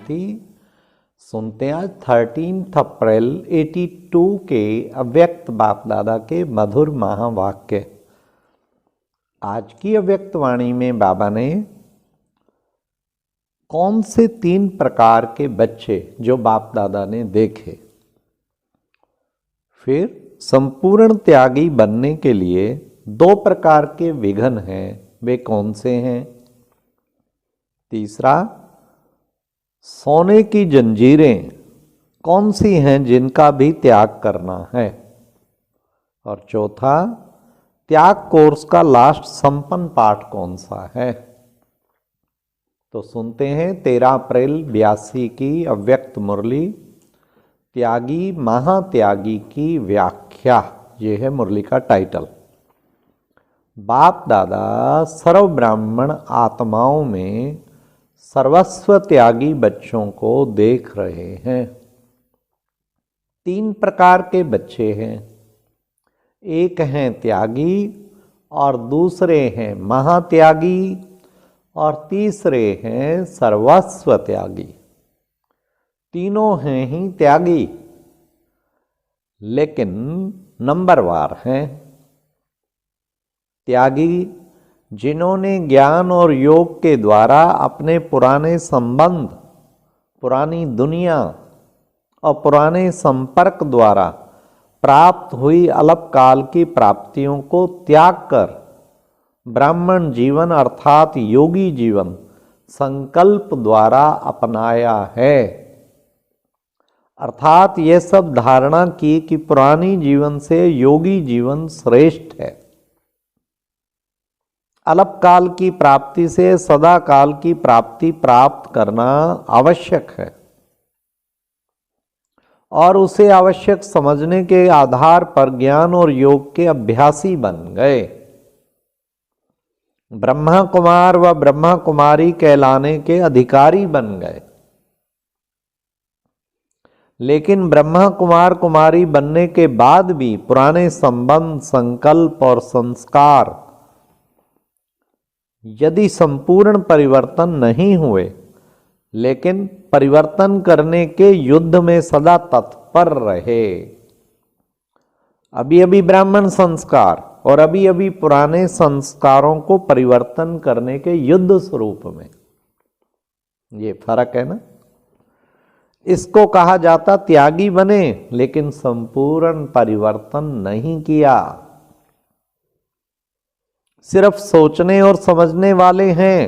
शांति। सुनते हैं आज 13 अप्रैल 82 के अव्यक्त बाप दादा के मधुर महावाक्य। आज की अव्यक्त वाणी में बाबा ने कौन से 3 प्रकार के बच्चे जो बाप दादा ने देखे, फिर संपूर्ण त्यागी बनने के लिए 2 प्रकार के विघ्न हैं, वे कौन से हैं, तीसरा सोने की जंजीरें कौन सी हैं जिनका भी त्याग करना है, और चौथा त्याग कोर्स का लास्ट संपन्न पाठ कौन सा है। तो सुनते हैं 13 अप्रैल 82 की अव्यक्त मुरली, त्यागी महात्यागी की व्याख्या। ये है मुरली का टाइटल। बाप दादा सर्व ब्राह्मण आत्माओं में सर्वस्व त्यागी बच्चों को देख रहे हैं। 3 प्रकार के बच्चे हैं, एक हैं त्यागी और दूसरे हैं महात्यागी और तीसरे हैं सर्वस्व त्यागी। तीनों हैं ही त्यागी, लेकिन नंबरवार हैं। त्यागी जिन्होंने ज्ञान और योग के द्वारा अपने पुराने संबंध, पुरानी दुनिया और पुराने संपर्क द्वारा प्राप्त हुई अल्पकाल की प्राप्तियों को त्याग कर ब्राह्मण जीवन अर्थात योगी जीवन संकल्प द्वारा अपनाया है। अर्थात ये सब धारणा की कि पुरानी जीवन से योगी जीवन श्रेष्ठ है। अल्पकाल की प्राप्ति से सदा काल की प्राप्ति प्राप्त करना आवश्यक है, और उसे आवश्यक समझने के आधार पर ज्ञान और योग के अभ्यासी बन गए। ब्रह्मा कुमार व ब्रह्मा कुमारी कहलाने के अधिकारी बन गए। लेकिन ब्रह्मा कुमार कुमारी बनने के बाद भी पुराने संबंध, संकल्प और संस्कार यदि संपूर्ण परिवर्तन नहीं हुए, लेकिन परिवर्तन करने के युद्ध में सदा तत्पर रहे, अभी अभी ब्राह्मण संस्कार और अभी अभी पुराने संस्कारों को परिवर्तन करने के युद्ध स्वरूप में, ये फर्क है ना। इसको कहा जाता त्यागी बने लेकिन संपूर्ण परिवर्तन नहीं किया। सिर्फ सोचने और समझने वाले हैं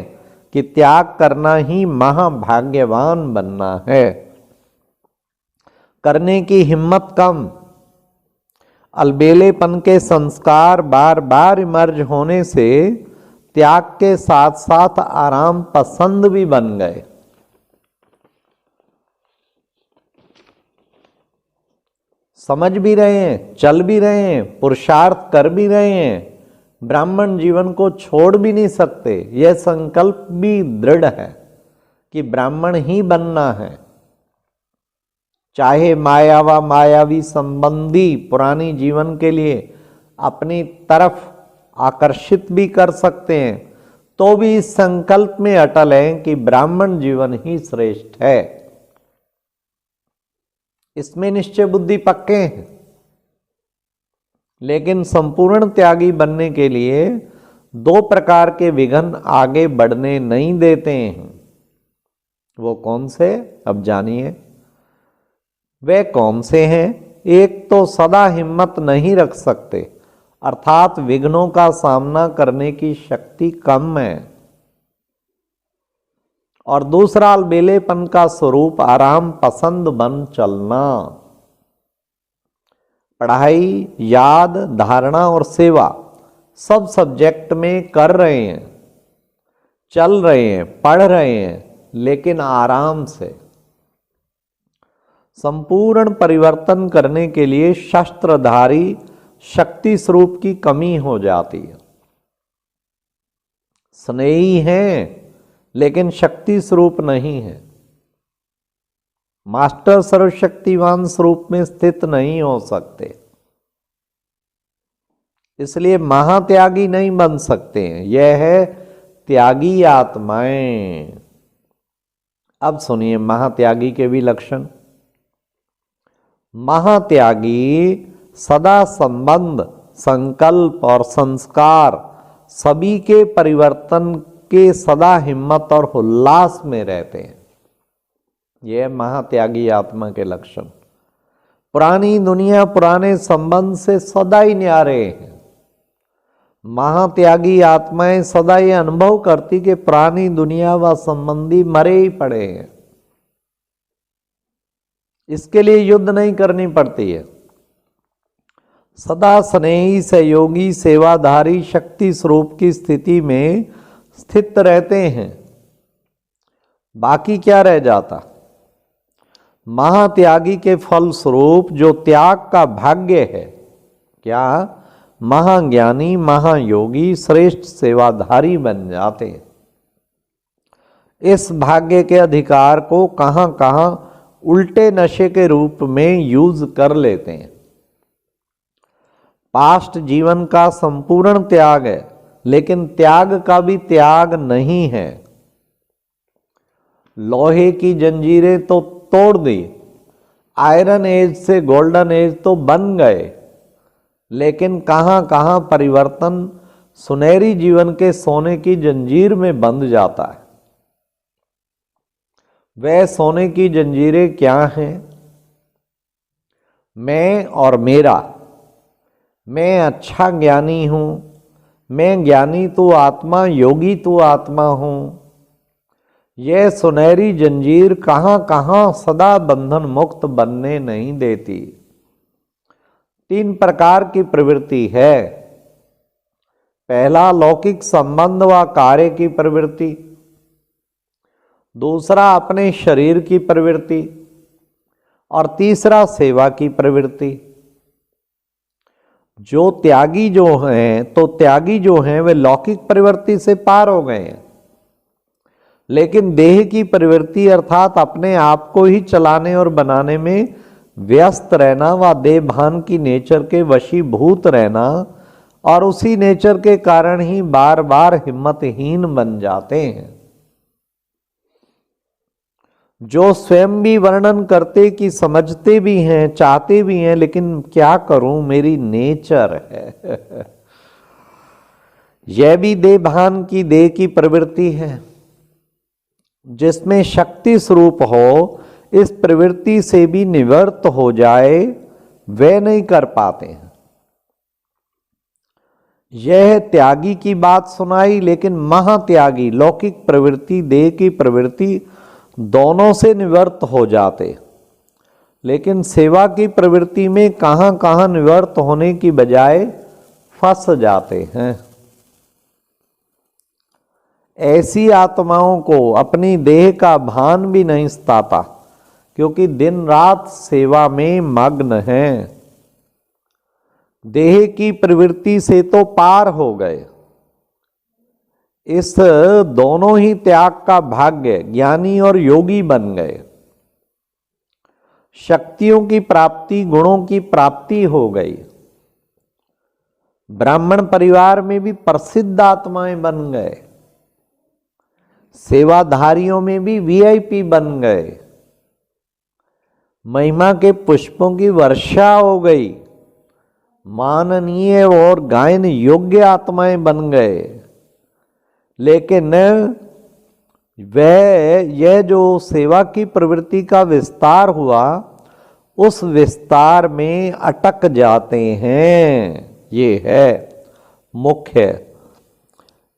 कि त्याग करना ही महाभाग्यवान बनना है, करने की हिम्मत कम। अलबेलेपन के संस्कार बार बार इमर्ज होने से त्याग के साथ साथ आराम पसंद भी बन गए। समझ भी रहे हैं, चल भी रहे हैं, पुरुषार्थ कर भी रहे हैं, ब्राह्मण जीवन को छोड़ भी नहीं सकते। यह संकल्प भी दृढ़ है कि ब्राह्मण ही बनना है। चाहे माया व मायावी संबंधी पुरानी जीवन के लिए अपनी तरफ आकर्षित भी कर सकते हैं, तो भी इस संकल्प में अटल हैं कि ब्राह्मण जीवन ही श्रेष्ठ है। इसमें निश्चय बुद्धि पक्के हैं। लेकिन संपूर्ण त्यागी बनने के लिए 2 प्रकार के विघ्न आगे बढ़ने नहीं देते हैं। वो कौन से, अब जानिए। वे कौन से हैं? एक तो सदा हिम्मत नहीं रख सकते, अर्थात विघ्नों का सामना करने की शक्ति कम है, और दूसरा अलबेलेपन का स्वरूप आराम पसंद बन चलना। पढ़ाई, याद, धारणा और सेवा सब सब्जेक्ट में कर रहे हैं, चल रहे हैं, पढ़ रहे हैं, लेकिन आराम से। संपूर्ण परिवर्तन करने के लिए शस्त्रधारी शक्ति स्वरूप की कमी हो जाती है। स्नेही हैं लेकिन शक्ति स्वरूप नहीं है। मास्टर सर्वशक्तिवान स्वरूप में स्थित नहीं हो सकते, इसलिए महात्यागी नहीं बन सकते हैं। यह है त्यागी आत्माएं। अब सुनिए महात्यागी के भी लक्षण। महात्यागी सदा संबंध, संकल्प और संस्कार सभी के परिवर्तन के सदा हिम्मत और उल्लास में रहते हैं। यह महात्यागी आत्मा के लक्षण। पुरानी दुनिया पुराने संबंध से सदा ही न्यारे हैं। महात्यागी आत्माएं सदा ये अनुभव करती कि पुरानी दुनिया व संबंधी मरे ही पड़े हैं, इसके लिए युद्ध नहीं करनी पड़ती है। सदा स्नेही, सहयोगी, सेवाधारी, शक्ति स्वरूप की स्थिति में स्थित रहते हैं। बाकी क्या रह जाता? महात्यागी के फल स्वरूप जो त्याग का भाग्य है, क्या महाज्ञानी, महायोगी, श्रेष्ठ सेवाधारी बन जाते हैं। इस भाग्य के अधिकार को कहां कहां उल्टे नशे के रूप में यूज कर लेते हैं। पास्ट जीवन का संपूर्ण त्याग है, लेकिन त्याग का भी त्याग नहीं है। लोहे की जंजीरें तो तोड़ दी, आयरन एज से गोल्डन एज तो बन गए, लेकिन कहां कहां परिवर्तन सुनहरी जीवन के सोने की जंजीर में बंध जाता है। वह सोने की जंजीरें क्या हैं? मैं और मेरा। मैं अच्छा ज्ञानी हूं, मैं ज्ञानी तो आत्मा, योगी तो आत्मा हूं। यह सुनहरी जंजीर कहां कहां सदा बंधन मुक्त बनने नहीं देती। 3 प्रकार की प्रवृत्ति है। पहला लौकिक संबंध व कार्य की प्रवृत्ति, दूसरा अपने शरीर की प्रवृत्ति और तीसरा सेवा की प्रवृत्ति। त्यागी जो हैं वे लौकिक प्रवृत्ति से पार हो गए हैं, लेकिन देह की प्रवृत्ति अर्थात अपने आप को ही चलाने और बनाने में व्यस्त रहना व देह भान की नेचर के वशीभूत रहना, और उसी नेचर के कारण ही बार बार हिम्मतहीन बन जाते हैं। जो स्वयं भी वर्णन करते कि समझते भी हैं, चाहते भी हैं, लेकिन क्या करूं मेरी नेचर है। यह भी देह भान की देह की प्रवृत्ति है। जिसमें शक्ति स्वरूप हो, इस प्रवृत्ति से भी निवृत्त हो जाए, वे नहीं कर पाते हैं। यह त्यागी की बात सुनाई, लेकिन महात्यागी लौकिक प्रवृत्ति, देह की प्रवृत्ति दोनों से निवृत्त हो जाते, लेकिन सेवा की प्रवृत्ति में कहां कहां निवृत्त होने की बजाय फंस जाते हैं। ऐसी आत्माओं को अपनी देह का भान भी नहीं सताता, क्योंकि दिन रात सेवा में मग्न हैं। देह की प्रवृत्ति से तो पार हो गए। इस दोनों ही त्याग का भाग्य ज्ञानी और योगी बन गए। शक्तियों की प्राप्ति, गुणों की प्राप्ति हो गई। ब्राह्मण परिवार में भी प्रसिद्ध आत्माएं बन गए। सेवाधारियों में भी वीआईपी बन गए। महिमा के पुष्पों की वर्षा हो गई। माननीय और गायन योग्य आत्माएं बन गए। लेकिन यह जो सेवा की प्रवृत्ति का विस्तार हुआ, उस विस्तार में अटक जाते हैं। ये है मुख्य।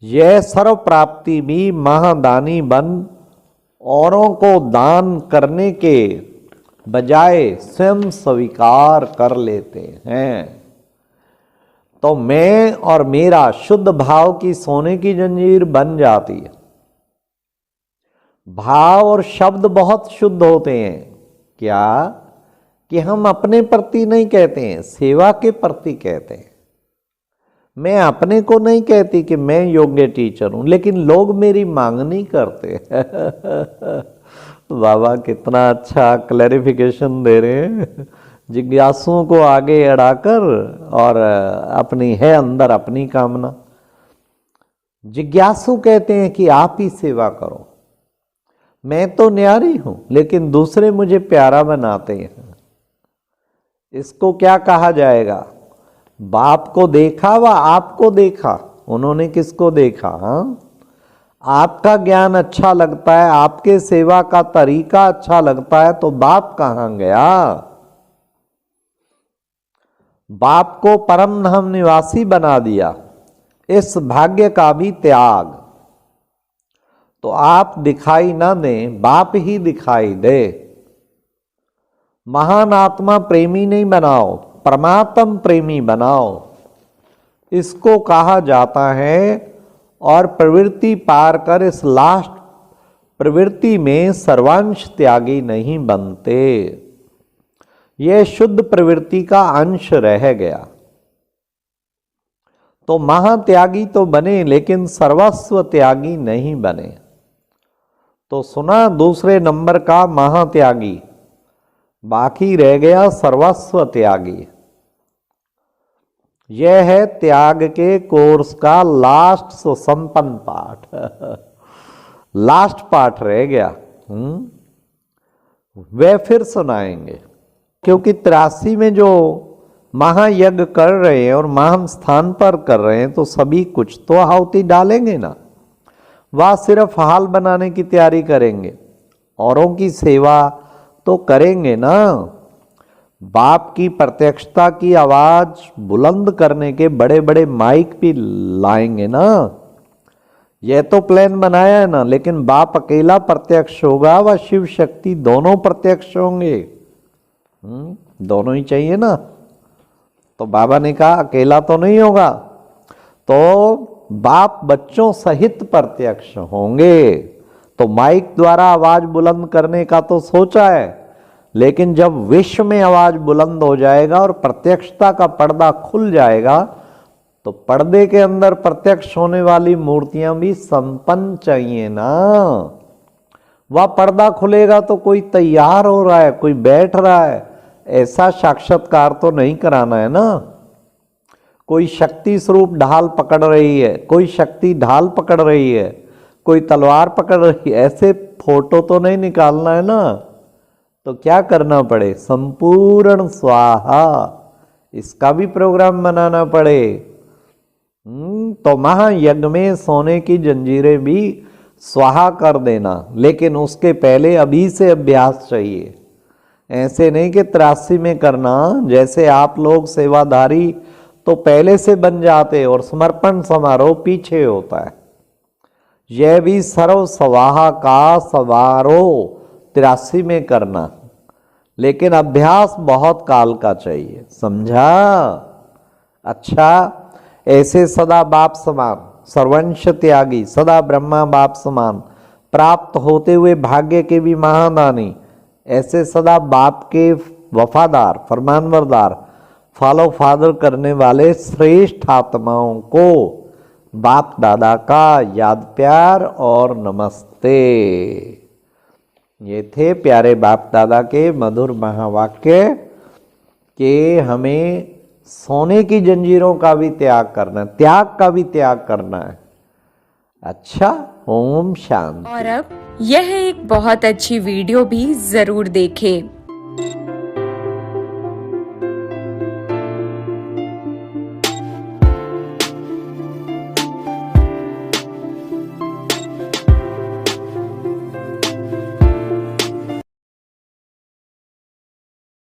यह सर्व प्राप्ति भी महादानी बन औरों को दान करने के बजाय स्वयं स्वीकार कर लेते हैं। तो मैं और मेरा शुद्ध भाव की सोने की जंजीर बन जाती है। भाव और शब्द बहुत शुद्ध होते हैं। क्या कि हम अपने प्रति नहीं कहते हैं, सेवा के प्रति कहते हैं। मैं अपने को नहीं कहती कि मैं योग्य टीचर हूं, लेकिन लोग मेरी मांग नहीं करते। बाबा कितना अच्छा क्लैरिफिकेशन दे रहे हैं। जिज्ञासुओं को आगे अड़ाकर, और अपनी है अंदर अपनी कामना। जिज्ञासु कहते हैं कि आप ही सेवा करो। मैं तो न्यारी हूं लेकिन दूसरे मुझे प्यारा बनाते हैं। इसको क्या कहा जाएगा? बाप को देखा व आपको देखा। उन्होंने किसको देखा? हाँ, आपका ज्ञान अच्छा लगता है, आपके सेवा का तरीका अच्छा लगता है, तो बाप कहां गया? बाप को परम धाम निवासी बना दिया। इस भाग्य का भी त्याग। तो आप दिखाई ना दें, बाप ही दिखाई दे। महान आत्मा प्रेमी नहीं बनाओ, परमात्म प्रेमी बनाओ, इसको कहा जाता है। और प्रवृत्ति पार कर इस लास्ट प्रवृत्ति में सर्वांश त्यागी नहीं बनते। यह शुद्ध प्रवृत्ति का अंश रह गया। तो महात्यागी तो बने लेकिन सर्वस्व त्यागी नहीं बने। तो सुना दूसरे नंबर का महात्यागी, बाकी रह गया सर्वस्व त्यागी। यह है त्याग के कोर्स का लास्ट सुसंपन्न पाठ। लास्ट पाठ रह गया। वह फिर सुनाएंगे, क्योंकि 83 में जो महायज्ञ कर रहे हैं और महान स्थान पर कर रहे हैं, तो सभी कुछ तो आहुति डालेंगे ना। वह सिर्फ हाल बनाने की तैयारी करेंगे, औरों की सेवा तो करेंगे ना। बाप की प्रत्यक्षता की आवाज बुलंद करने के बड़े बड़े माइक भी लाएंगे ना। यह तो प्लान बनाया है ना, लेकिन बाप अकेला प्रत्यक्ष होगा व शिव शक्ति दोनों प्रत्यक्ष होंगे। दोनों ही चाहिए ना। तो बाबा ने कहा अकेला तो नहीं होगा, तो बाप बच्चों सहित प्रत्यक्ष होंगे। तो माइक द्वारा आवाज बुलंद करने का तो सोचा है, लेकिन जब विश्व में आवाज बुलंद हो जाएगा और प्रत्यक्षता का पर्दा खुल जाएगा, तो पर्दे के अंदर प्रत्यक्ष होने वाली मूर्तियां भी संपन्न चाहिए ना। वह पर्दा खुलेगा तो कोई तैयार हो रहा है, कोई बैठ रहा है, ऐसा साक्षात्कार तो नहीं कराना है ना। कोई शक्ति स्वरूप ढाल पकड़ रही है, कोई शक्ति ढाल पकड़ रही है, कोई तलवार पकड़ रही है, ऐसे फोटो तो नहीं निकालना है ना। तो क्या करना पड़े? संपूर्ण स्वाहा, इसका भी प्रोग्राम बनाना पड़े। तो महायज्ञ में सोने की जंजीरें भी स्वाहा कर देना, लेकिन उसके पहले अभी से अभ्यास चाहिए। ऐसे नहीं कि 83 में करना। जैसे आप लोग सेवाधारी तो पहले से बन जाते और समर्पण समारोह पीछे होता है। यह भी सर्व स्वाहा का समारोह 83 में करना, लेकिन अभ्यास बहुत काल का चाहिए। समझा? अच्छा, ऐसे सदा बाप समान, सर्वंश त्यागी, सदा ब्रह्मा बाप समान, प्राप्त होते हुए भाग्य के भी महादानी, ऐसे सदा बाप के वफादार, फरमानबरदार, फॉलो फादर करने वाले श्रेष्ठ आत्माओं को बाप दादा का याद प्यार और नमस्ते। ये थे प्यारे बाप दादा के मधुर महावाक्य कि हमें सोने की जंजीरों का भी त्याग करना है, त्याग का भी त्याग करना है। अच्छा, ओम शांति। और अब यह एक बहुत अच्छी वीडियो भी जरूर देखें।